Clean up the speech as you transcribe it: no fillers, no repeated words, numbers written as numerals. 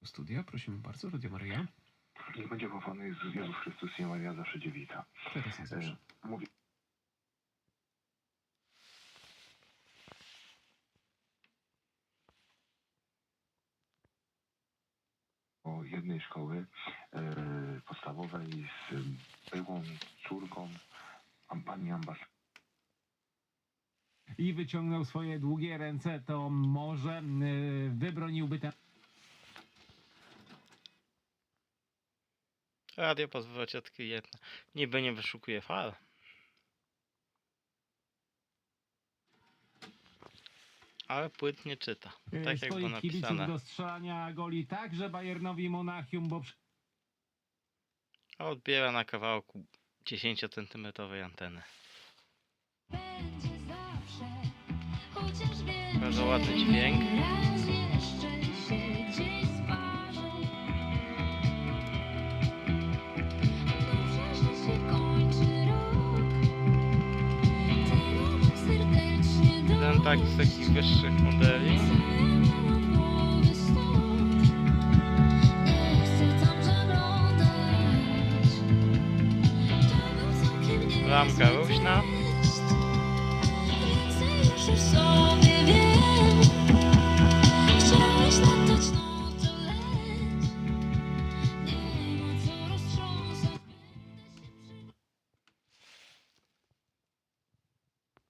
Studia, prosimy bardzo, Radio Maryja. Niech będzie pochwalony Jezus Chrystus i Maria zawsze dziewita. Teraz jest zawsze. Mówi o jednej szkoły podstawowej z byłą córką pani ambasador. I wyciągnął swoje długie ręce, to może wybroniłby ten... Radio pozwolę ci odkryje. Niby nie wyszukuje fal. Ale płyt nie czyta. Tak jak było swoich kibiców napisane. do strzelania goli także Bayernowi Monachium, bo A odbiera na kawałku 10-centymetrowej anteny. Będzie zawsze, chociaż wiem, Bardzo że ładny dźwięk. raz jeszcze się gdzieś sparzy. Dobrze, że się kończy rok. Tyle tak serdecznie Ten tak z takich wyższych modeli. Nie chcę tam zaglądać. To był całkiem niezły Ramka luźna.